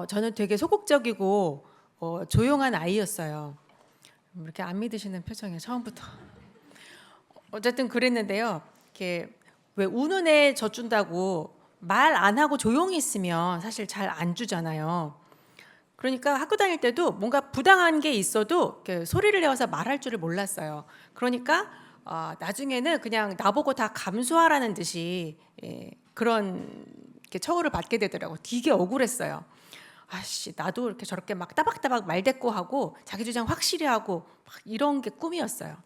저는 되게 소극적이고 조용한 아이였어요. 이렇게 안 믿으시는 표정이에요, 처음부터. 어쨌든 그랬는데요. 이렇게 왜 우는 애 젖준다고 말 안 하고 조용히 있으면 사실 잘 안 주잖아요. 그러니까 학교 다닐 때도 뭔가 부당한 게 있어도 이렇게 소리를 내어서 말할 줄을 몰랐어요. 그러니까 나중에는 그냥 나보고 다 감수하라는 듯이 그런 이렇게 처우를 받게 되더라고요. 되게 억울했어요. 아씨, 나도 이렇게 저렇게 막 따박따박 말대꾸하고 자기 주장 확실히 하고 막 이런 게 꿈이었어요.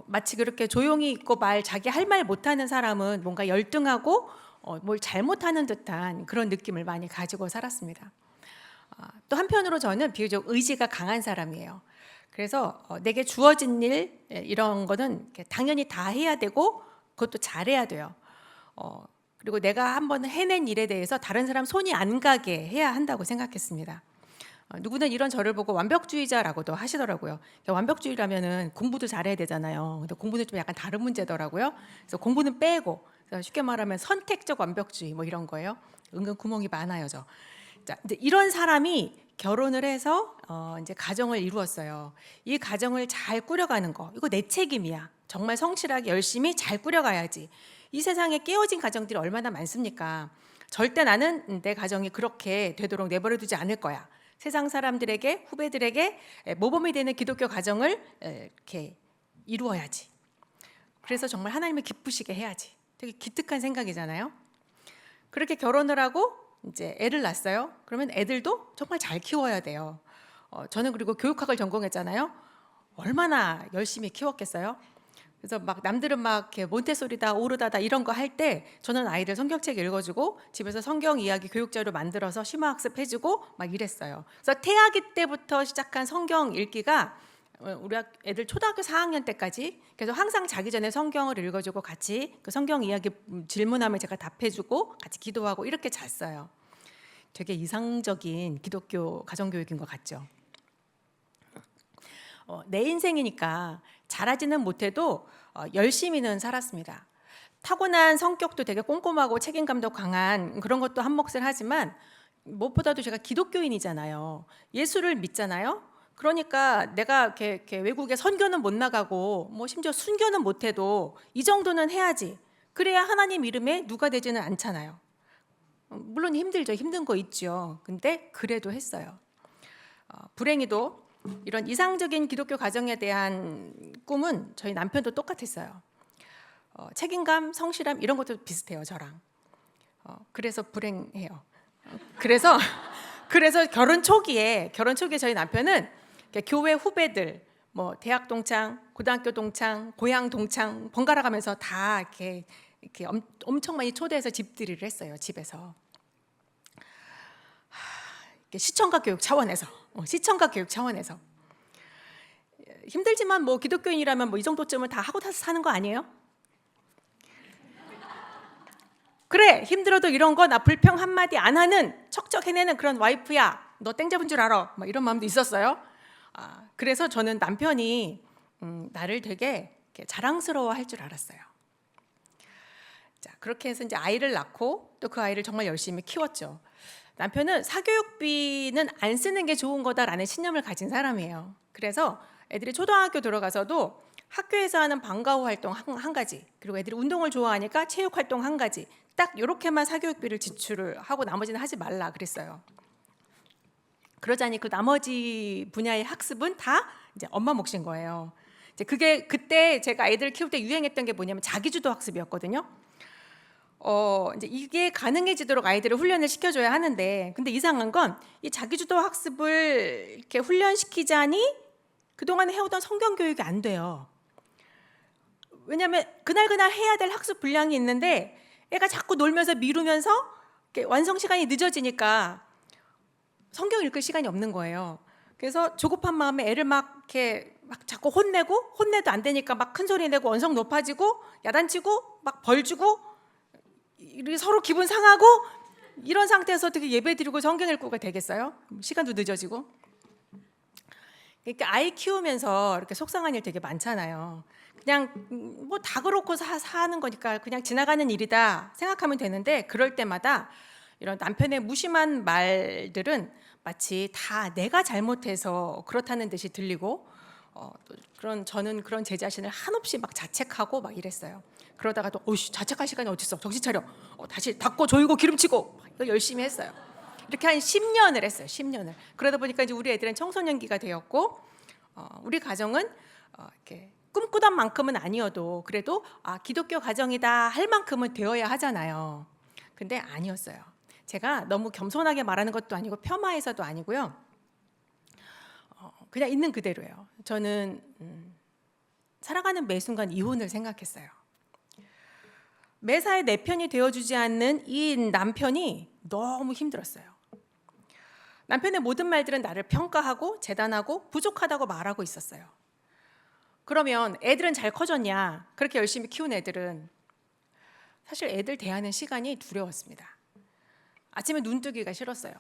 마치 그렇게 조용히 있고 자기 할 말 못하는 사람은 뭔가 열등하고 뭘 잘못하는 듯한 그런 느낌을 많이 가지고 살았습니다. 또 한편으로 저는 비교적 의지가 강한 사람이에요. 그래서 내게 주어진 일 이런 거는 당연히 다 해야 되고 그것도 잘해야 돼요. 그리고 내가 한번 해낸 일에 대해서 다른 사람 손이 안 가게 해야 한다고 생각했습니다. 누구는 이런 저를 보고 완벽주의자라고도 하시더라고요. 완벽주의라면은 공부도 잘해야 되잖아요. 근데 공부는 좀 약간 다른 문제더라고요. 그래서 공부는 빼고 쉽게 말하면 선택적 완벽주의 뭐 이런 거예요. 은근 구멍이 많아요, 저. 자, 이제 이런 사람이 결혼을 해서 이제 가정을 이루었어요. 이 가정을 잘 꾸려가는 거, 이거 내 책임이야. 정말 성실하게 열심히 잘 꾸려가야지. 이 세상에 깨어진 가정들이 얼마나 많습니까? 절대 나는 내 가정이 그렇게 되도록 내버려두지 않을 거야. 세상 사람들에게, 후배들에게 모범이 되는 기독교 가정을 이렇게 이루어야지. 그래서 정말 하나님을 기쁘시게 해야지. 되게 기특한 생각이잖아요. 그렇게 결혼을 하고 이제 애를 낳았어요. 그러면 애들도 정말 잘 키워야 돼요. 저는 그리고 교육학을 전공했잖아요. 얼마나 열심히 키웠겠어요. 그래서 막 남들은 막 이렇게 몬테소리다 오르다다 이런 거 할 때 저는 아이들 성경책 읽어주고 집에서 성경 이야기 교육자료 만들어서 심화학습 해주고 막 이랬어요. 그래서 태아기 때부터 시작한 성경 읽기가 우리 애들 초등학교 4학년 때까지 그래서 항상 자기 전에 성경을 읽어주고 같이 그 성경 이야기 질문하면 제가 답해주고 같이 기도하고 이렇게 잤어요. 되게 이상적인 기독교 가정교육인 것 같죠. 내 인생이니까 잘하지는 못해도 열심히는 살았습니다. 타고난 성격도 되게 꼼꼼하고 책임감도 강한 그런 것도 한 몫을 하지만 무엇보다도 제가 기독교인이잖아요. 예수를 믿잖아요. 그러니까 내가 이렇게 외국에 선교는 못 나가고 뭐 심지어 순교는 못해도 이 정도는 해야지. 그래야 하나님 이름에 누가 되지는 않잖아요. 물론 힘들죠. 힘든 거 있죠. 근데 그래도 했어요. 불행히도 이런 이상적인 기독교 가정에 대한 꿈은 저희 남편도 똑같았어요. 책임감, 성실함 이런 것도 비슷해요, 저랑. 그래서 불행해요. 그래서 결혼 초기에 저희 남편은 교회 후배들, 뭐 대학 동창, 고등학교 동창, 고향 동창 번갈아 가면서 다 이렇게 엄청 많이 초대해서 집들이를 했어요, 집에서. 시청각 교육 차원에서 힘들지만 뭐 기독교인이라면 뭐 이 정도쯤은 다 하고 사는 거 아니에요? 그래, 힘들어도 이런 거 나 불평 한마디 안 하는 척척 해내는 그런 와이프야. 너 땡 잡은 줄 알아. 막 이런 마음도 있었어요. 그래서 저는 남편이 나를 되게 자랑스러워할 줄 알았어요. 자, 그렇게 해서 이제 아이를 낳고 또 그 아이를 정말 열심히 키웠죠. 남편은 사교육비는 안 쓰는 게 좋은 거다라는 신념을 가진 사람이에요. 그래서 애들이 초등학교 들어가서도 학교에서 하는 방과 후 활동 한 가지, 그리고 애들이 운동을 좋아하니까 체육 활동 한 가지, 딱 이렇게만 사교육비를 지출을 하고 나머지는 하지 말라 그랬어요. 그러자니 그 나머지 분야의 학습은 다 이제 엄마 몫인 거예요. 이제 그게 그때 제가 애들 키울 때 유행했던 게 뭐냐면 자기주도 학습이었거든요. 이제 이게 가능해지도록 아이들을 훈련을 시켜줘야 하는데, 근데 이상한 건 이 자기주도 학습을 이렇게 훈련시키자니 그동안 해오던 성경 교육이 안 돼요. 왜냐하면 그날 해야 될 학습 분량이 있는데 애가 자꾸 놀면서 미루면서 완성 시간이 늦어지니까 성경 읽을 시간이 없는 거예요. 그래서 조급한 마음에 애를 막 자꾸 혼내도 안 되니까 막 큰 소리 내고 언성 높아지고 야단치고 막 벌 주고 서로 기분 상하고 이런 상태에서 어떻게 예배 드리고 성경 읽고가 되겠어요? 시간도 늦어지고. 그러니까 아이 키우면서 이렇게 속상한 일 되게 많잖아요. 그냥 뭐 다 그렇고 사는 거니까 그냥 지나가는 일이다 생각하면 되는데, 그럴 때마다 이런 남편의 무심한 말들은 마치 다 내가 잘못해서 그렇다는 듯이 들리고 저는 그런 제 자신을 한없이 막 자책하고 막 이랬어요. 그러다가 또 어이씨, 자책할 시간이 어딨어, 정신 차려, 다시 닦고 조이고 기름치고 이거 열심히 했어요. 이렇게 한 10년을 했어요. 10년을. 그러다 보니까 이제 우리 애들은 청소년기가 되었고 우리 가정은 이렇게 꿈꾸던 만큼은 아니어도 그래도 기독교 가정이다 할 만큼은 되어야 하잖아요. 근데 아니었어요. 제가 너무 겸손하게 말하는 것도 아니고 폄하해서도 아니고요. 그냥 있는 그대로예요. 저는 살아가는 매 순간 이혼을 생각했어요. 매사에 내 편이 되어주지 않는 이 남편이 너무 힘들었어요. 남편의 모든 말들은 나를 평가하고 재단하고 부족하다고 말하고 있었어요. 그러면 애들은 잘 커졌냐? 그렇게 열심히 키운 애들은 사실 애들 대하는 시간이 두려웠습니다. 아침에 눈 뜨기가 싫었어요.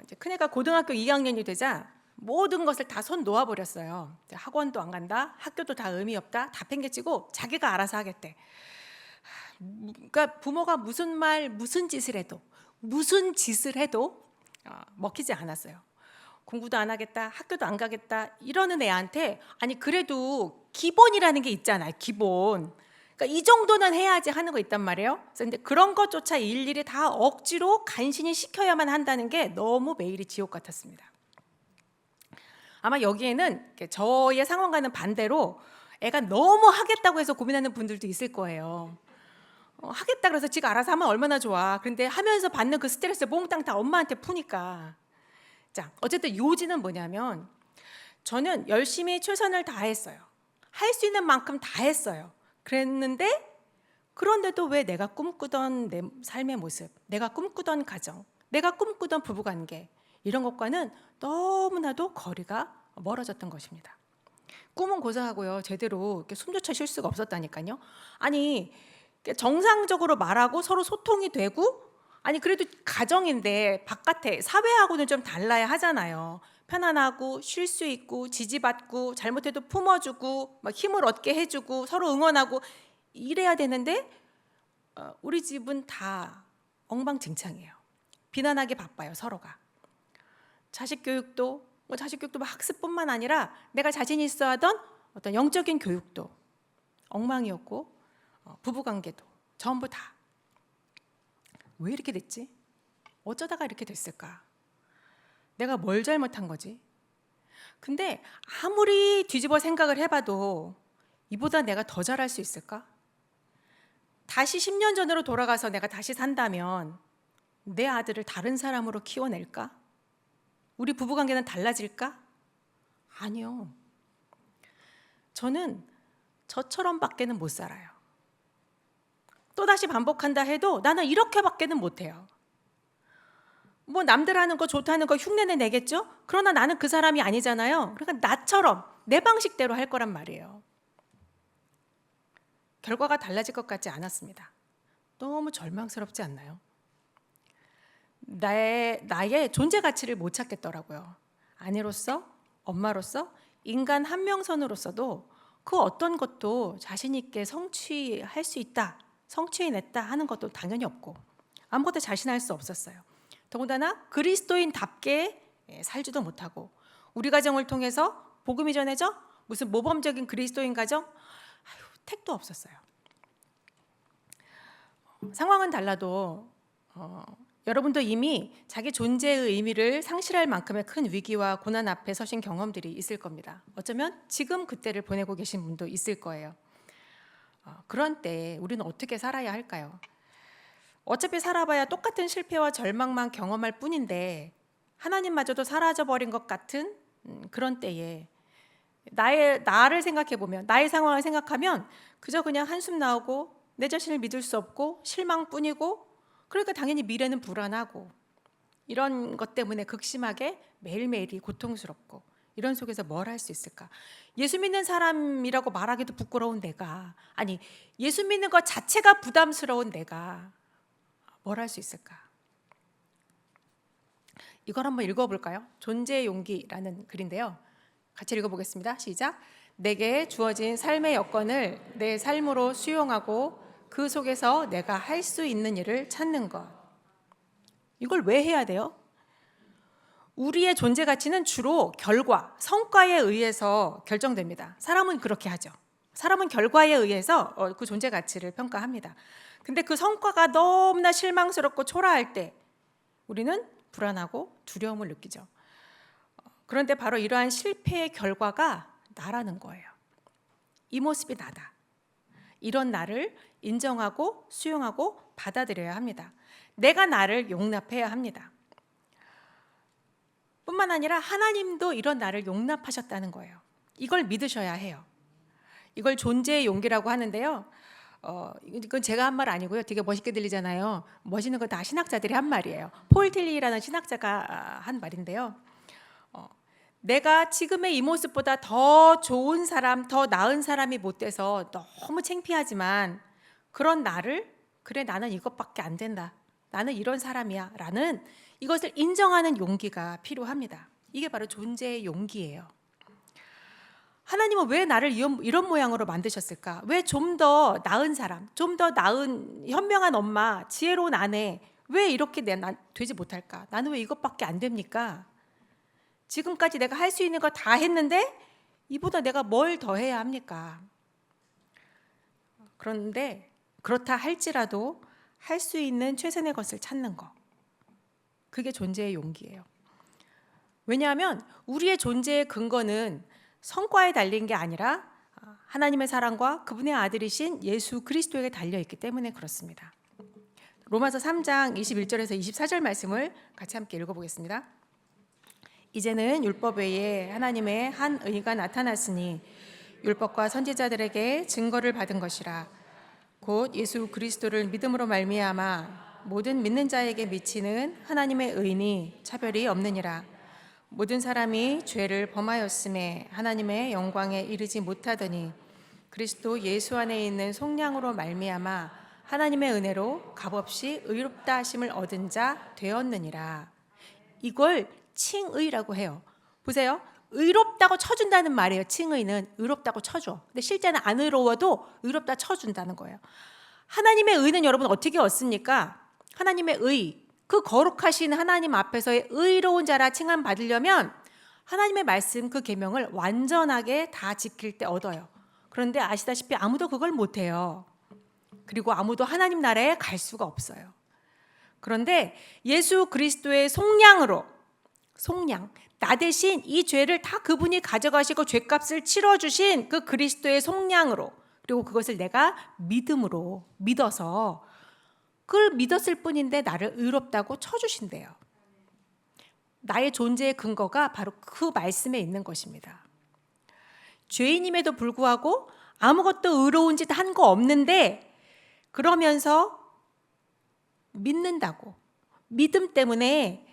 이제 큰애가 고등학교 2학년이 되자 모든 것을 다 손 놓아버렸어요. 학원도 안 간다, 학교도 다 의미 없다, 다 팽개치고 자기가 알아서 하겠대. 그러니까 부모가 무슨 말, 무슨 짓을 해도 먹히지 않았어요. 공부도 안 하겠다, 학교도 안 가겠다 이러는 애한테 아니 그래도 기본이라는 게 있잖아요. 기본. 그러니까 이 정도는 해야지 하는 거 있단 말이에요. 그런데 그런 것조차 일일이 다 억지로 간신히 시켜야만 한다는 게 너무 매일이 지옥 같았습니다. 아마 여기에는 저의 상황과는 반대로 애가 너무 하겠다고 해서 고민하는 분들도 있을 거예요. 하겠다 그래서 지가 알아서 하면 얼마나 좋아. 그런데 하면서 받는 그 스트레스 몽땅 다 엄마한테 푸니까. 자, 어쨌든 요지는 뭐냐면 저는 열심히 최선을 다했어요. 할 수 있는 만큼 다 했어요. 그런데도 왜 내가 꿈꾸던 내 삶의 모습, 내가 꿈꾸던 가정, 내가 꿈꾸던 부부관계 이런 것과는 너무나도 거리가 멀어졌던 것입니다. 꿈은 고사하고요, 제대로 이렇게 숨조차 쉴 수가 없었다니까요. 아니 정상적으로 말하고 서로 소통이 되고 아니 그래도 가정인데 바깥에 사회하고는 좀 달라야 하잖아요. 편안하고 쉴 수 있고 지지받고 잘못해도 품어주고 막 힘을 얻게 해주고 서로 응원하고 이래야 되는데 우리 집은 다 엉망진창이에요. 비난하기 바빠요, 서로가. 자식 교육도 막 학습뿐만 아니라 내가 자신 있어 하던 어떤 영적인 교육도 엉망이었고 부부관계도 전부 다. 왜 이렇게 됐지? 어쩌다가 이렇게 됐을까? 내가 뭘 잘못한 거지? 근데 아무리 뒤집어 생각을 해봐도 이보다 내가 더 잘할 수 있을까? 다시 10년 전으로 돌아가서 내가 다시 산다면 내 아들을 다른 사람으로 키워낼까? 우리 부부관계는 달라질까? 아니요. 저는 저처럼밖에는 못 살아요. 또다시 반복한다 해도 나는 이렇게밖에는 못해요. 뭐 남들 하는 거 좋다는 거 흉내내 내겠죠? 그러나 나는 그 사람이 아니잖아요. 그러니까 나처럼 내 방식대로 할 거란 말이에요. 결과가 달라질 것 같지 않았습니다. 너무 절망스럽지 않나요? 나의 존재 가치를 못 찾겠더라고요. 아내로서, 엄마로서, 인간 한명선으로서도 그 어떤 것도 자신 있게 성취할 수 있다, 성취해냈다 하는 것도 당연히 없고 아무것도 자신할 수 없었어요. 더군다나 그리스도인답게 살지도 못하고 우리 가정을 통해서 복음이 전해져 무슨 모범적인 그리스도인 가정 택도 없었어요. 상황은 달라도 여러분도 이미 자기 존재의 의미를 상실할 만큼의 큰 위기와 고난 앞에 서신 경험들이 있을 겁니다. 어쩌면 지금 그때를 보내고 계신 분도 있을 거예요. 그런 때 우리는 어떻게 살아야 할까요? 어차피 살아봐야 똑같은 실패와 절망만 경험할 뿐인데 하나님마저도 사라져버린 것 같은 그런 때에 나를 생각해보면, 나의 상황을 생각하면 그저 그냥 한숨 나오고 내 자신을 믿을 수 없고 실망뿐이고, 그러니까 당연히 미래는 불안하고 이런 것 때문에 극심하게 매일매일이 고통스럽고, 이런 속에서 뭘 할 수 있을까? 예수 믿는 사람이라고 말하기도 부끄러운 내가, 아니 예수 믿는 것 자체가 부담스러운 내가 뭘 할 수 있을까? 이걸 한번 읽어볼까요? 존재의 용기라는 글인데요. 같이 읽어보겠습니다. 시작. 내게 주어진 삶의 여건을 내 삶으로 수용하고 그 속에서 내가 할 수 있는 일을 찾는 것. 이걸 왜 해야 돼요? 우리의 존재 가치는 주로 결과, 성과에 의해서 결정됩니다. 사람은 그렇게 하죠. 사람은 결과에 의해서 그 존재 가치를 평가합니다. 근데 그 성과가 너무나 실망스럽고 초라할 때 우리는 불안하고 두려움을 느끼죠. 그런데 바로 이러한 실패의 결과가 나라는 거예요. 이 모습이 나다. 이런 나를 인정하고 수용하고 받아들여야 합니다. 내가 나를 용납해야 합니다. 뿐만 아니라 하나님도 이런 나를 용납하셨다는 거예요. 이걸 믿으셔야 해요. 이걸 존재의 용기라고 하는데요. 이건 제가 한 말 아니고요. 되게 멋있게 들리잖아요. 멋있는 거 다 신학자들이 한 말이에요. 폴 틸리라는 신학자가 한 말인데요. 내가 지금의 이 모습보다 더 좋은 사람, 더 나은 사람이 못 돼서 너무 창피하지만 그런 나를 그래 나는 이것밖에 안 된다. 나는 이런 사람이야. 라는 이것을 인정하는 용기가 필요합니다. 이게 바로 존재의 용기예요. 하나님은 왜 나를 이런 모양으로 만드셨을까? 왜 좀 더 나은 사람, 좀 더 나은 현명한 엄마, 지혜로운 아내 왜 이렇게 되지 못할까? 나는 왜 이것밖에 안 됩니까? 지금까지 내가 할 수 있는 거 다 했는데 이보다 내가 뭘 더 해야 합니까? 그런데 그렇다 할지라도 할 수 있는 최선의 것을 찾는 거. 그게 존재의 용기예요. 왜냐하면 우리의 존재의 근거는 성과에 달린 게 아니라 하나님의 사랑과 그분의 아들이신 예수 그리스도에게 달려있기 때문에 그렇습니다. 로마서 3장 21절에서 24절 말씀을 같이 함께 읽어보겠습니다. 이제는 율법 외에 하나님의 한 의가 나타났으니 율법과 선지자들에게 증거를 받은 것이라. 곧 예수 그리스도를 믿음으로 말미암아 모든 믿는 자에게 미치는 하나님의 의니 차별이 없느니라. 모든 사람이 죄를 범하였음에 하나님의 영광에 이르지 못하더니 그리스도 예수 안에 있는 속량으로 말미암아 하나님의 은혜로 값없이 의롭다 하심을 얻은 자 되었느니라. 이걸 칭의라고 해요. 보세요. 의롭다고 쳐준다는 말이에요. 칭의는 의롭다고 쳐줘. 근데 실제는 안 의로워도 의롭다 쳐준다는 거예요. 하나님의 의는 여러분 어떻게 얻습니까? 하나님의 의, 그 거룩하신 하나님 앞에서의 의로운 자라 칭함 받으려면 하나님의 말씀 그 계명을 완전하게 다 지킬 때 얻어요. 그런데 아시다시피 아무도 그걸 못해요. 그리고 아무도 하나님 나라에 갈 수가 없어요. 그런데 예수 그리스도의 속량으로 나 대신 이 죄를 다 그분이 가져가시고 죄값을 치러주신 그 그리스도의 속량으로, 그리고 그것을 내가 믿음으로 믿어서 그걸 믿었을 뿐인데 나를 의롭다고 쳐주신대요. 나의 존재의 근거가 바로 그 말씀에 있는 것입니다. 죄인임에도 불구하고 아무것도 의로운 짓 한 거 없는데 그러면서 믿는다고, 믿음 때문에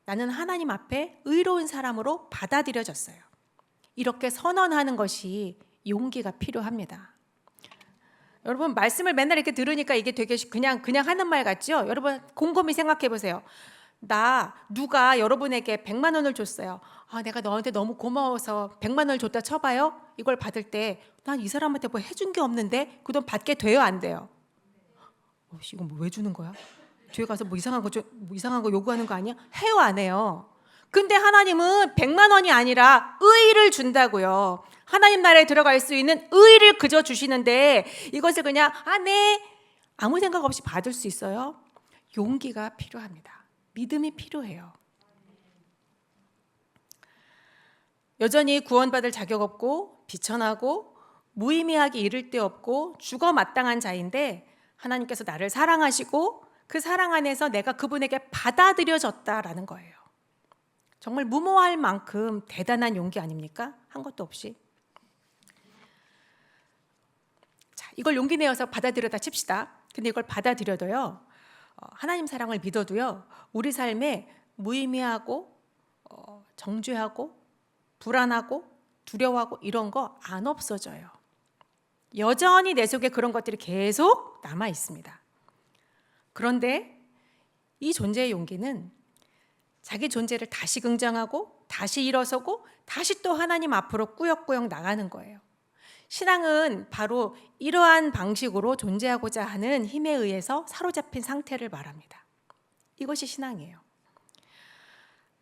나는 하나님 앞에 의로운 사람으로 받아들여졌어요. 이렇게 선언하는 것이 용기가 필요합니다. 여러분 말씀을 맨날 이렇게 들으니까 이게 되게 그냥 하는 말 같죠? 여러분 곰곰이 생각해 보세요. 누가 여러분에게 100만 원을 줬어요. 내가 너한테 너무 고마워서 100만 원을 줬다 쳐봐요. 이걸 받을 때 난 이 사람한테 뭐 해준 게 없는데 그 돈 받게 돼요, 안 돼요? 이건 뭐 왜 주는 거야? 뒤에 가서 뭐 이상한 거 요구하는 거 아니야? 해요, 안 해요? 근데 하나님은 100만 원이 아니라 의를 준다고요. 하나님 나라에 들어갈 수 있는 의를 그저 주시는데 이것을 그냥 네 아무 생각 없이 받을 수 있어요? 용기가 필요합니다. 믿음이 필요해요. 여전히 구원받을 자격 없고 비천하고 무의미하게 이를 데 없고 죽어 마땅한 자인데 하나님께서 나를 사랑하시고 그 사랑 안에서 내가 그분에게 받아들여졌다라는 거예요. 정말 무모할 만큼 대단한 용기 아닙니까? 한 것도 없이. 자, 이걸 용기 내어서 받아들여다 칩시다. 근데 이걸 받아들여도요, 하나님 사랑을 믿어도요, 우리 삶에 무의미하고 정죄하고 불안하고 두려워하고 이런 거 안 없어져요. 여전히 내 속에 그런 것들이 계속 남아 있습니다. 그런데 이 존재의 용기는 자기 존재를 다시 긍정하고 다시 일어서고 다시 또 하나님 앞으로 꾸역꾸역 나가는 거예요. 신앙은 바로 이러한 방식으로 존재하고자 하는 힘에 의해서 사로잡힌 상태를 말합니다. 이것이 신앙이에요.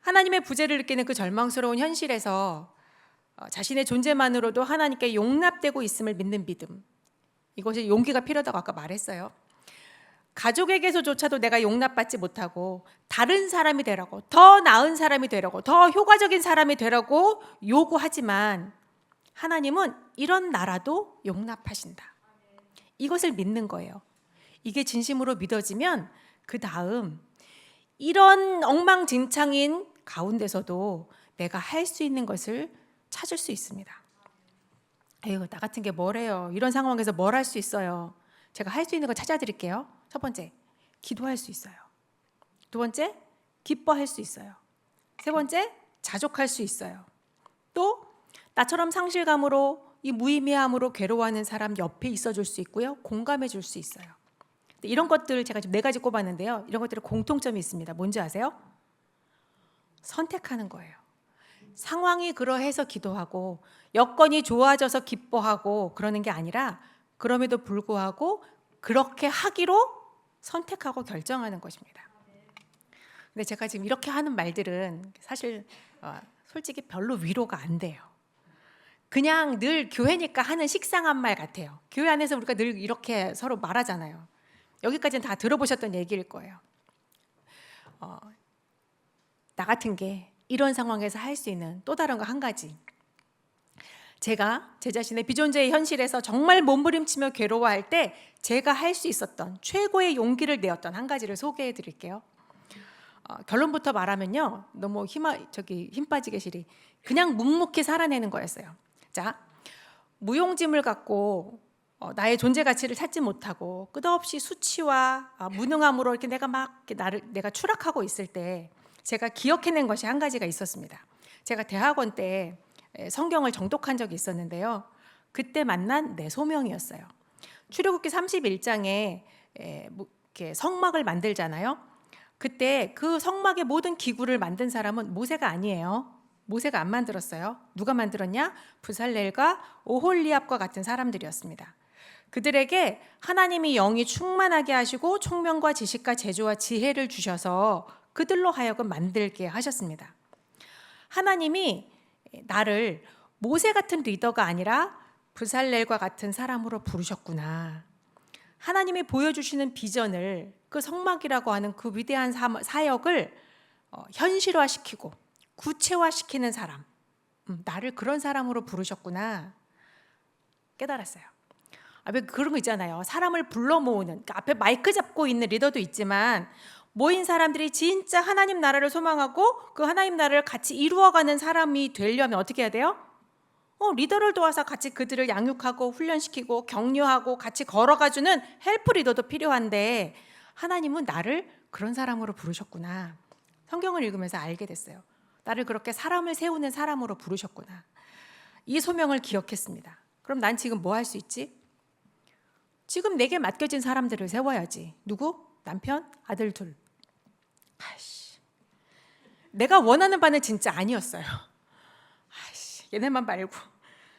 하나님의 부재를 느끼는 그 절망스러운 현실에서 자신의 존재만으로도 하나님께 용납되고 있음을 믿는 믿음, 이것이 용기가 필요하다고 아까 말했어요. 가족에게서조차도 내가 용납받지 못하고 다른 사람이 되라고, 더 나은 사람이 되라고, 더 효과적인 사람이 되라고 요구하지만 하나님은 이런 나라도 용납하신다. 이것을 믿는 거예요. 이게 진심으로 믿어지면 그 다음 이런 엉망진창인 가운데서도 내가 할 수 있는 것을 찾을 수 있습니다. 에휴, 나 같은 게 뭐래요. 이런 상황에서 뭘 할 수 있어요. 제가 할 수 있는 거 찾아드릴게요. 첫 번째, 기도할 수 있어요. 두 번째, 기뻐할 수 있어요. 세 번째, 자족할 수 있어요. 또 나처럼 상실감으로 이 무의미함으로 괴로워하는 사람 옆에 있어줄 수 있고요. 공감해 줄 수 있어요. 이런 것들 제가 지금 4가지 꼽았는데요. 이런 것들은 공통점이 있습니다. 뭔지 아세요? 선택하는 거예요. 상황이 그러해서 기도하고 여건이 좋아져서 기뻐하고 그러는 게 아니라 그럼에도 불구하고 그렇게 하기로 선택하고 결정하는 것입니다. 근데 제가 지금 이렇게 하는 말들은 사실 솔직히 별로 위로가 안 돼요. 그냥 늘 교회니까 하는 식상한 말 같아요. 교회 안에서 우리가 늘 이렇게 서로 말하잖아요. 여기까지는 다 들어보셨던 얘기일 거예요. 나 같은 게 이런 상황에서 할 수 있는 또 다른 거 한 가지. 제가 제 자신의 비존재의 현실에서 정말 몸부림치며 괴로워할 때 제가 할 수 있었던 최고의 용기를 내었던 한 가지를 소개해 드릴게요. 결론부터 말하면요. 너무 힘 빠지게 시리. 그냥 묵묵히 살아내는 거였어요. 자, 무용지물 갖고 나의 존재 가치를 찾지 못하고 끝없이 수치와 무능함으로 이렇게 내가 추락하고 있을 때 제가 기억해낸 것이 한 가지가 있었습니다. 제가 대학원 때 성경을 정독한 적이 있었는데요. 그때 만난 내 소명이었어요. 출애굽기 31장에 이렇게 성막을 만들잖아요. 그때 그 성막의 모든 기구를 만든 사람은 모세가 아니에요. 모세가 안 만들었어요. 누가 만들었냐? 부살렐과 오홀리압과 같은 사람들이었습니다. 그들에게 하나님이 영이 충만하게 하시고 총명과 지식과 재주와 지혜를 주셔서 그들로 하여금 만들게 하셨습니다. 하나님이 나를 모세 같은 리더가 아니라 부살렐과 같은 사람으로 부르셨구나. 하나님이 보여주시는 비전을, 그 성막이라고 하는 그 위대한 사역을 현실화시키고 구체화시키는 사람, 나를 그런 사람으로 부르셨구나 깨달았어요. 왜 그런 거 있잖아요. 사람을 불러 모으는, 그러니까 앞에 마이크 잡고 있는 리더도 있지만 모인 사람들이 진짜 하나님 나라를 소망하고 그 하나님 나라를 같이 이루어가는 사람이 되려면 어떻게 해야 돼요? 리더를 도와서 같이 그들을 양육하고 훈련시키고 격려하고 같이 걸어가주는 헬프 리더도 필요한데 하나님은 나를 그런 사람으로 부르셨구나. 성경을 읽으면서 알게 됐어요. 나를 그렇게 사람을 세우는 사람으로 부르셨구나. 이 소명을 기억했습니다. 그럼 난 지금 뭐 할 수 있지? 지금 내게 맡겨진 사람들을 세워야지. 누구? 남편, 아들 둘. 내가 원하는 바는 진짜 아니었어요. 얘네만 말고.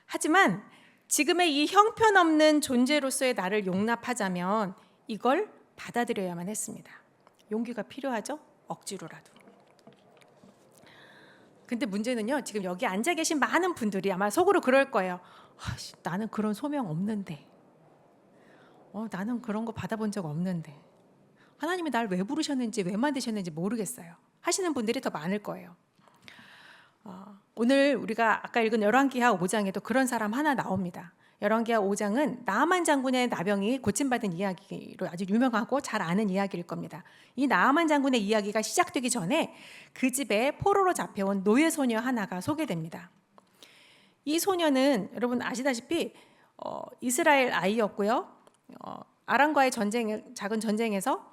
하지만 지금의 이 형편없는 존재로서의 나를 용납하자면 이걸 받아들여야만 했습니다. 용기가 필요하죠? 억지로라도. 근데 문제는요, 지금 여기 앉아 계신 많은 분들이 아마 속으로 그럴 거예요. 나는 그런 소명 없는데, 나는 그런 거 받아본 적 없는데, 하나님이 날 왜 부르셨는지 왜 만드셨는지 모르겠어요 하시는 분들이 더 많을 거예요. 오늘 우리가 아까 읽은 열왕기하 5장에도 그런 사람 하나 나옵니다. 열왕기하 5장은 나아만 장군의 나병이 고침받은 이야기로 아주 유명하고 잘 아는 이야기일 겁니다. 이 나아만 장군의 이야기가 시작되기 전에 그 집에 포로로 잡혀온 노예 소녀 하나가 소개됩니다. 이 소녀는 여러분 아시다시피 이스라엘 아이였고요. 아람과의 작은 전쟁에서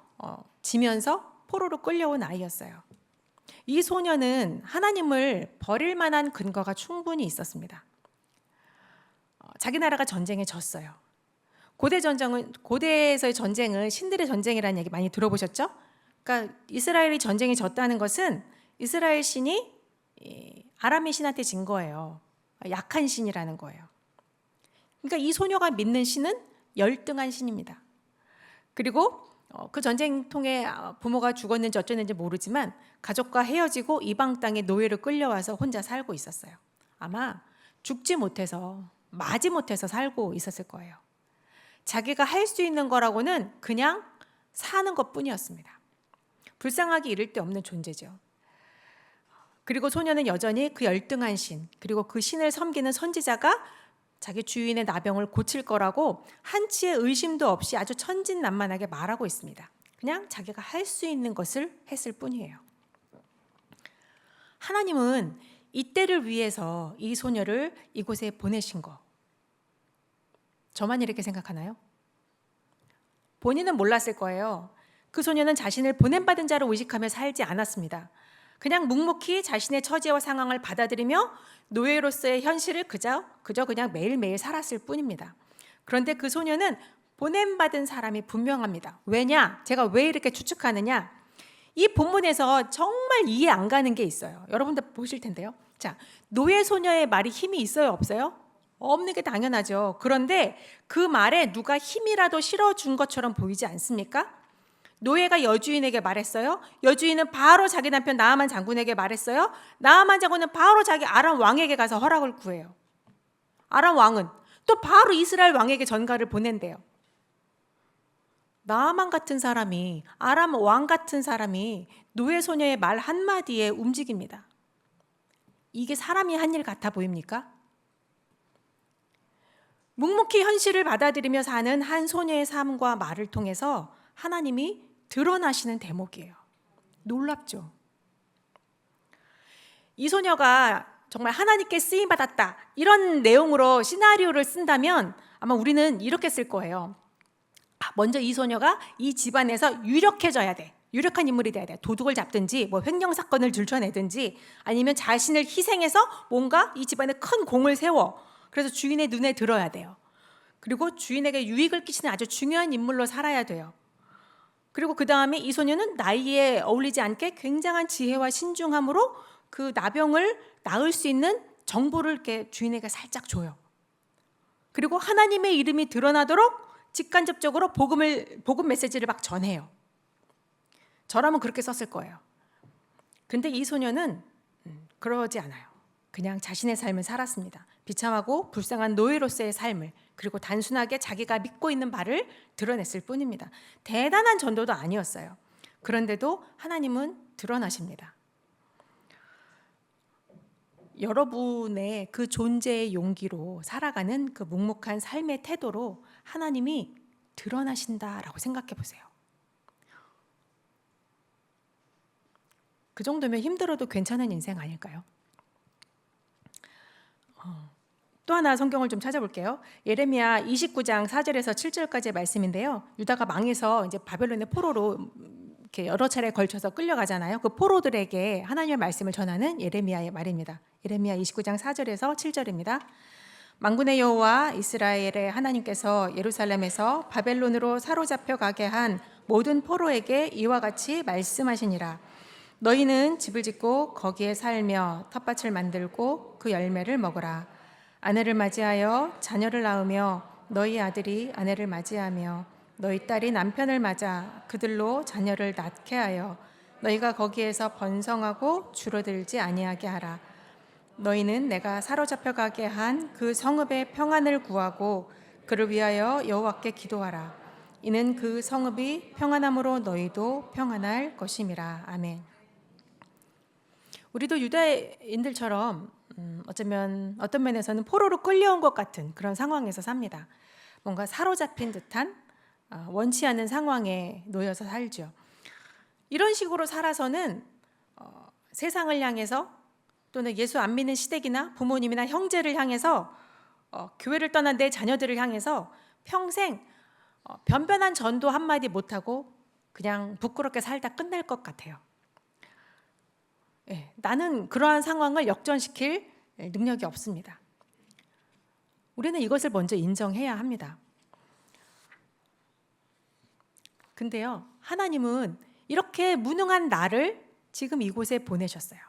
지면서 포로로 끌려온 아이였어요. 이 소녀는 하나님을 버릴 만한 근거가 충분히 있었습니다. 자기 나라가 전쟁에 졌어요. 고대에서의 전쟁은 신들의 전쟁이라는 얘기 많이 들어보셨죠? 그러니까 이스라엘이 전쟁에 졌다는 것은 이스라엘 신이 아람의 신한테 진 거예요. 약한 신이라는 거예요. 그러니까 이 소녀가 믿는 신은 열등한 신입니다. 그리고 그 전쟁 통해 부모가 죽었는지 어쩌는지 모르지만 가족과 헤어지고 이방 땅에 노예로 끌려와서 혼자 살고 있었어요. 아마 죽지 못해서 마지 못해서 살고 있었을 거예요. 자기가 할 수 있는 거라고는 그냥 사는 것뿐이었습니다. 불쌍하기 이를 데 없는 존재죠. 그리고 소녀는 여전히 그 열등한 신, 그리고 그 신을 섬기는 선지자가 자기 주인의 나병을 고칠 거라고 한치의 의심도 없이 아주 천진난만하게 말하고 있습니다. 그냥 자기가 할 수 있는 것을 했을 뿐이에요. 하나님은 이때를 위해서 이 소녀를 이곳에 보내신 거, 저만 이렇게 생각하나요? 본인은 몰랐을 거예요. 그 소녀는 자신을 보냄받은 자로 의식하며 살지 않았습니다. 그냥 묵묵히 자신의 처지와 상황을 받아들이며 노예로서의 현실을 그저 그냥 매일매일 살았을 뿐입니다. 그런데 그 소녀는 보냄받은 사람이 분명합니다. 왜냐? 제가 왜 이렇게 추측하느냐? 이 본문에서 정말 이해 안 가는 게 있어요. 여러분들 보실 텐데요. 자, 노예 소녀의 말이 힘이 있어요, 없어요? 없는 게 당연하죠. 그런데 그 말에 누가 힘이라도 실어준 것처럼 보이지 않습니까? 노예가 여주인에게 말했어요. 여주인은 바로 자기 남편 나아만 장군에게 말했어요. 나아만 장군은 바로 자기 아람 왕에게 가서 허락을 구해요. 아람 왕은 또 바로 이스라엘 왕에게 전가를 보낸대요. 나아만 같은 사람이, 아람 왕 같은 사람이 노예 소녀의 말 한마디에 움직입니다. 이게 사람이 한 일 같아 보입니까? 묵묵히 현실을 받아들이며 사는 한 소녀의 삶과 말을 통해서 하나님이 드러나시는 대목이에요. 놀랍죠? 이 소녀가 정말 하나님께 쓰임받았다, 이런 내용으로 시나리오를 쓴다면 아마 우리는 이렇게 쓸 거예요. 먼저 이 소녀가 이 집안에서 유력해져야 돼. 유력한 인물이 돼야 돼. 도둑을 잡든지 뭐 횡령 사건을 들춰내든지 아니면 자신을 희생해서 뭔가 이 집안에 큰 공을 세워. 그래서 주인의 눈에 들어야 돼요. 그리고 주인에게 유익을 끼치는 아주 중요한 인물로 살아야 돼요. 그리고 그 다음에 이 소녀는 나이에 어울리지 않게 굉장한 지혜와 신중함으로 그 나병을 낳을 수 있는 정보를 이렇게 주인에게 살짝 줘요. 그리고 하나님의 이름이 드러나도록 직간접적으로 복음 메시지를 막 전해요. 저라면 그렇게 썼을 거예요. 근데 이 소녀는 그러지 않아요. 그냥 자신의 삶을 살았습니다. 비참하고 불쌍한 노예로서의 삶을, 그리고 단순하게 자기가 믿고 있는 바를 드러냈을 뿐입니다. 대단한 전도도 아니었어요. 그런데도 하나님은 드러나십니다. 여러분의 그 존재의 용기로 살아가는 그 묵묵한 삶의 태도로 하나님이 드러나신다라고 생각해 보세요. 그 정도면 힘들어도 괜찮은 인생 아닐까요? 또 하나 성경을 좀 찾아볼게요. 예레미야 29장 4절에서 7절까지의 말씀인데요. 유다가 망해서 이제 바벨론의 포로로 이렇게 여러 차례 걸쳐서 끌려가잖아요. 그 포로들에게 하나님의 말씀을 전하는 예레미야의 말입니다. 예레미야 29장 4절에서 7절입니다. 만군의 여호와 이스라엘의 하나님께서 예루살렘에서 바벨론으로 사로잡혀 가게 한 모든 포로에게 이와 같이 말씀하시니라. 너희는 집을 짓고 거기에 살며 텃밭을 만들고 그 열매를 먹으라. 아내를 맞이하여 자녀를 낳으며 너희 아들이 아내를 맞이하며 너희 딸이 남편을 맞아 그들로 자녀를 낳게 하여 너희가 거기에서 번성하고 줄어들지 아니하게 하라. 너희는 내가 사로잡혀 가게 한 그 성읍의 평안을 구하고 그를 위하여 여호와께 기도하라. 이는 그 성읍이 평안함으로 너희도 평안할 것임이라. 아멘. 우리도 유다인들처럼 어쩌면 어떤 면에서는 포로로 끌려온 것 같은 그런 상황에서 삽니다. 뭔가 사로잡힌 듯한 원치 않은 상황에 놓여서 살죠. 이런 식으로 살아서는 세상을 향해서 또는 예수 안 믿는 시댁이나 부모님이나 형제를 향해서 교회를 떠난 내 자녀들을 향해서 평생 변변한 전도 한마디 못하고 그냥 부끄럽게 살다 끝날 것 같아요. 나는 그러한 상황을 역전시킬 능력이 없습니다. 우리는 이것을 먼저 인정해야 합니다. 근데요, 하나님은 이렇게 무능한 나를 지금 이곳에 보내셨어요.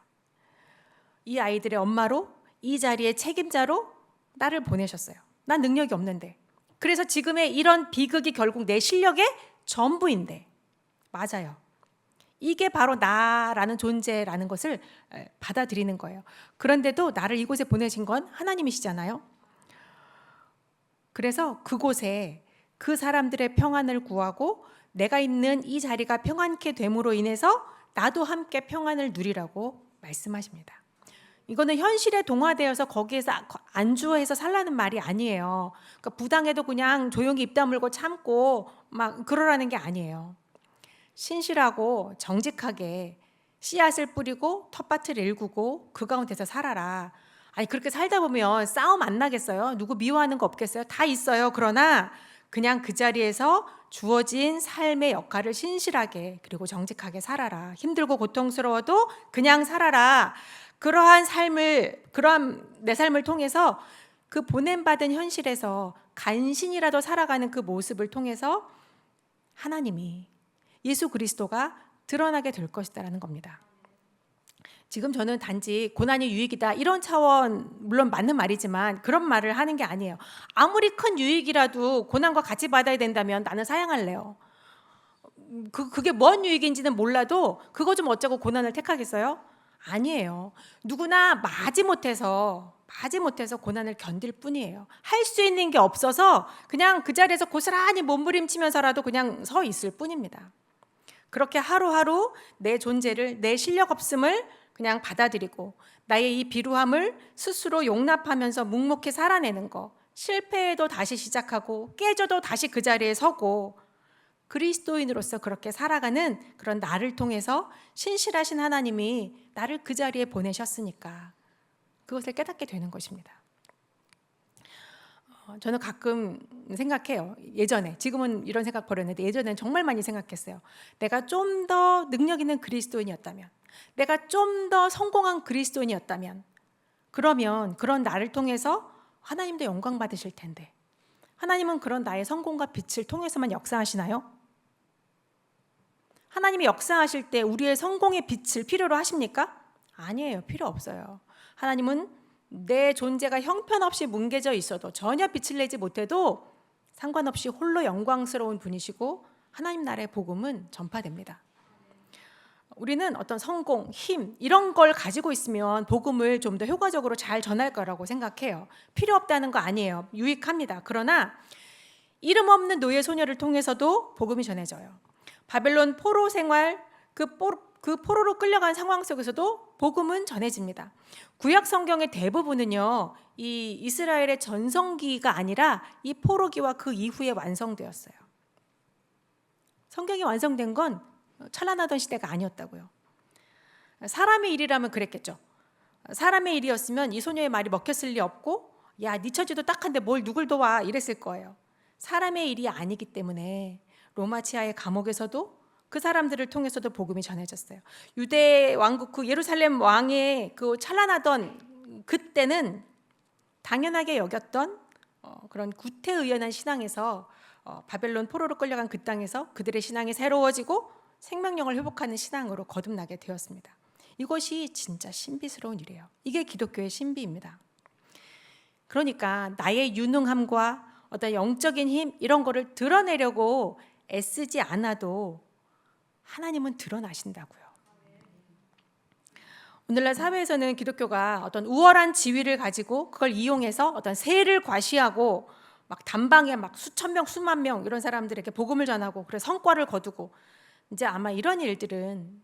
이 아이들의 엄마로, 이 자리의 책임자로 나를 보내셨어요. 난 능력이 없는데. 그래서 지금의 이런 비극이 결국 내 실력의 전부인데 맞아요. 이게 바로 나라는 존재라는 것을 받아들이는 거예요. 그런데도 나를 이곳에 보내신 건 하나님이시잖아요. 그래서 그곳에 그 사람들의 평안을 구하고 내가 있는 이 자리가 평안케 됨으로 인해서 나도 함께 평안을 누리라고 말씀하십니다. 이거는 현실에 동화되어서 거기에서 안주해서 살라는 말이 아니에요. 그러니까 부당해도 그냥 조용히 입 다물고 참고 막 그러라는 게 아니에요. 신실하고 정직하게 씨앗을 뿌리고 텃밭을 일구고 그 가운데서 살아라. 아니 그렇게 살다 보면 싸움 안 나겠어요? 누구 미워하는 거 없겠어요? 다 있어요. 그러나 그냥 그 자리에서 주어진 삶의 역할을 신실하게 그리고 정직하게 살아라. 힘들고 고통스러워도 그냥 살아라. 그러한 내 삶을 통해서 그 보냄받은 현실에서 간신이라도 살아가는 그 모습을 통해서 하나님이 예수 그리스도가 드러나게 될 것이다라는 겁니다. 지금 저는 단지 고난이 유익이다 이런 차원 물론 맞는 말이지만 그런 말을 하는 게 아니에요. 아무리 큰 유익이라도 고난과 같이 받아야 된다면 나는 사양할래요. 그게 뭔 유익인지는 몰라도 그거 좀 어쩌고 고난을 택하겠어요? 아니에요. 누구나 마지못해서 고난을 견딜 뿐이에요. 할 수 있는 게 없어서 그냥 그 자리에서 고스란히 몸부림치면서라도 그냥 서 있을 뿐입니다. 그렇게 하루하루 내 존재를, 내 실력 없음을 그냥 받아들이고 나의 이 비루함을 스스로 용납하면서 묵묵히 살아내는 거. 실패해도 다시 시작하고 깨져도 다시 그 자리에 서고 그리스도인으로서 그렇게 살아가는 그런 나를 통해서 신실하신 하나님이 나를 그 자리에 보내셨으니까 그것을 깨닫게 되는 것입니다. 저는 가끔 생각해요. 예전에, 지금은 이런 생각 버렸는데 예전엔 정말 많이 생각했어요. 내가 좀 더 능력 있는 그리스도인이었다면, 내가 좀 더 성공한 그리스도인이었다면, 그러면 그런 나를 통해서 하나님도 영광 받으실 텐데, 하나님은 그런 나의 성공과 빛을 통해서만 역사하시나요? 하나님이 역사하실 때 우리의 성공의 빛을 필요로 하십니까? 아니에요. 필요 없어요. 하나님은 내 존재가 형편없이 뭉개져 있어도 전혀 빛을 내지 못해도 상관없이 홀로 영광스러운 분이시고 하나님 나라의 복음은 전파됩니다. 우리는 어떤 성공, 힘 이런 걸 가지고 있으면 복음을 좀 더 효과적으로 잘 전할 거라고 생각해요. 필요 없다는 거 아니에요. 유익합니다. 그러나 이름 없는 노예 소녀를 통해서도 복음이 전해져요. 바벨론 포로 생활, 그 포로로 끌려간 상황 속에서도 복음은 전해집니다. 구약 성경의 대부분은요, 이 이스라엘의 전성기가 아니라 이 포로기와 그 이후에 완성되었어요. 성경이 완성된 건 찬란하던 시대가 아니었다고요. 사람의 일이라면 그랬겠죠. 사람의 일이었으면 이 소녀의 말이 먹혔을 리 없고, 야, 네 처지도 딱한데 뭘 누굴 도와 이랬을 거예요. 사람의 일이 아니기 때문에 로마치아의 감옥에서도 그 사람들을 통해서도 복음이 전해졌어요. 유대 왕국 그 예루살렘 왕의 그 찬란하던 그때는 당연하게 여겼던 그런 구태의연한 신앙에서 바벨론 포로로 끌려간 그 땅에서 그들의 신앙이 새로워지고 생명력을 회복하는 신앙으로 거듭나게 되었습니다. 이것이 진짜 신비스러운 일이에요. 이게 기독교의 신비입니다. 그러니까 나의 유능함과 어떤 영적인 힘 이런 거를 드러내려고 애쓰지 않아도 하나님은 드러나신다고요. 오늘날 사회에서는 기독교가 어떤 우월한 지위를 가지고 그걸 이용해서 어떤 세를 과시하고 막 단방에 막 수천 명, 수만 명 이런 사람들에게 복음을 전하고 그래서 성과를 거두고 이제 아마 이런 일들은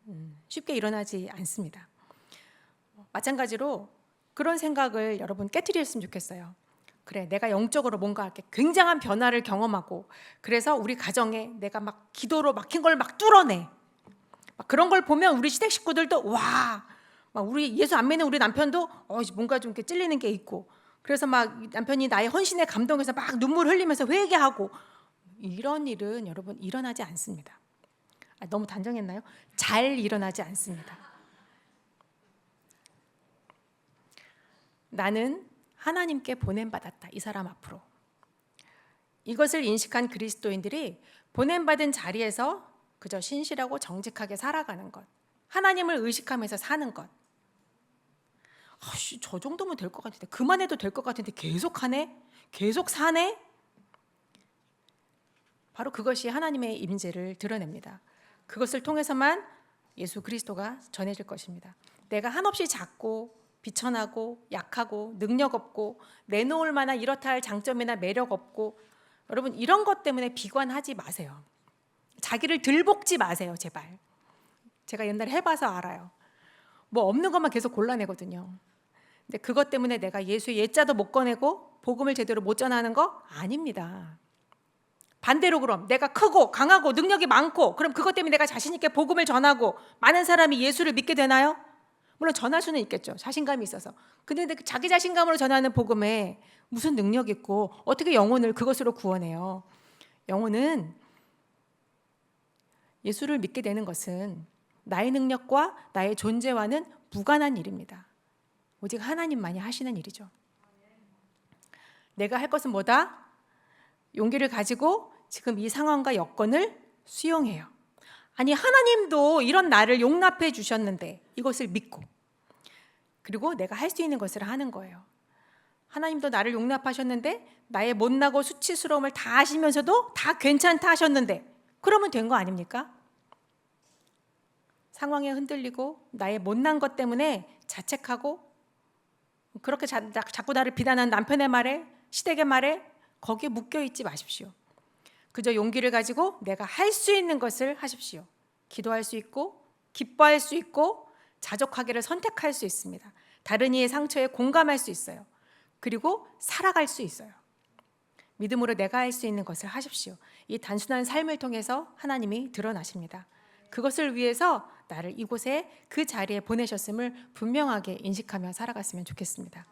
쉽게 일어나지 않습니다. 마찬가지로 그런 생각을 여러분 깨트렸으면 좋겠어요. 그래, 내가 영적으로 뭔가 이렇게 굉장한 변화를 경험하고 그래서 우리 가정에 내가 막 기도로 막힌 걸 막 뚫어내. 막 그런 걸 보면 우리 시댁 식구들도 와, 막 우리 예수 안 믿는 우리 남편도 뭔가 좀 이렇게 찔리는 게 있고 그래서 막 남편이 나의 헌신에 감동해서 막 눈물 흘리면서 회개하고 이런 일은 여러분 일어나지 않습니다. 너무 단정했나요? 잘 일어나지 않습니다. 나는 하나님께 보냄받았다. 이 사람 앞으로. 이것을 인식한 그리스도인들이 보냄받은 자리에서 그저 신실하고 정직하게 살아가는 것. 하나님을 의식하면서 사는 것. 저 정도면 될 것 같은데 그만해도 될 것 같은데 계속 하네? 계속 사네? 바로 그것이 하나님의 임재를 드러냅니다. 그것을 통해서만 예수 그리스도가 전해질 것입니다. 내가 한없이 작고 비천하고 약하고 능력 없고 내놓을 만한 이렇다 할 장점이나 매력 없고, 여러분 이런 것 때문에 비관하지 마세요. 자기를 들볶지 마세요, 제발. 제가 옛날에 해봐서 알아요. 뭐 없는 것만 계속 골라내거든요. 근데 그것 때문에 내가 예수의 옛자도 못 꺼내고 복음을 제대로 못 전하는 거 아닙니다. 반대로 그럼 내가 크고 강하고 능력이 많고 그럼 그것 때문에 내가 자신 있게 복음을 전하고 많은 사람이 예수를 믿게 되나요? 물론 전할 수는 있겠죠. 자신감이 있어서. 근데 자기 자신감으로 전하는 복음에 무슨 능력 있고 어떻게 영혼을 그것으로 구원해요? 영혼은 예수를 믿게 되는 것은 나의 능력과 나의 존재와는 무관한 일입니다. 오직 하나님만이 하시는 일이죠. 내가 할 것은 뭐다? 용기를 가지고 지금 이 상황과 여건을 수용해요. 아니, 하나님도 이런 나를 용납해 주셨는데 이것을 믿고, 그리고 내가 할 수 있는 것을 하는 거예요. 하나님도 나를 용납하셨는데 나의 못나고 수치스러움을 다 아시면서도 다 괜찮다 하셨는데 그러면 된 거 아닙니까? 상황에 흔들리고 나의 못난 것 때문에 자책하고 그렇게 자꾸 나를 비난하는 남편의 말에, 시댁의 말에 거기에 묶여있지 마십시오. 그저 용기를 가지고 내가 할 수 있는 것을 하십시오. 기도할 수 있고 기뻐할 수 있고 자족하기를 선택할 수 있습니다. 다른 이의 상처에 공감할 수 있어요. 그리고 살아갈 수 있어요. 믿음으로 내가 할 수 있는 것을 하십시오. 이 단순한 삶을 통해서 하나님이 드러나십니다. 그것을 위해서 나를 이곳에 그 자리에 보내셨음을 분명하게 인식하며 살아갔으면 좋겠습니다.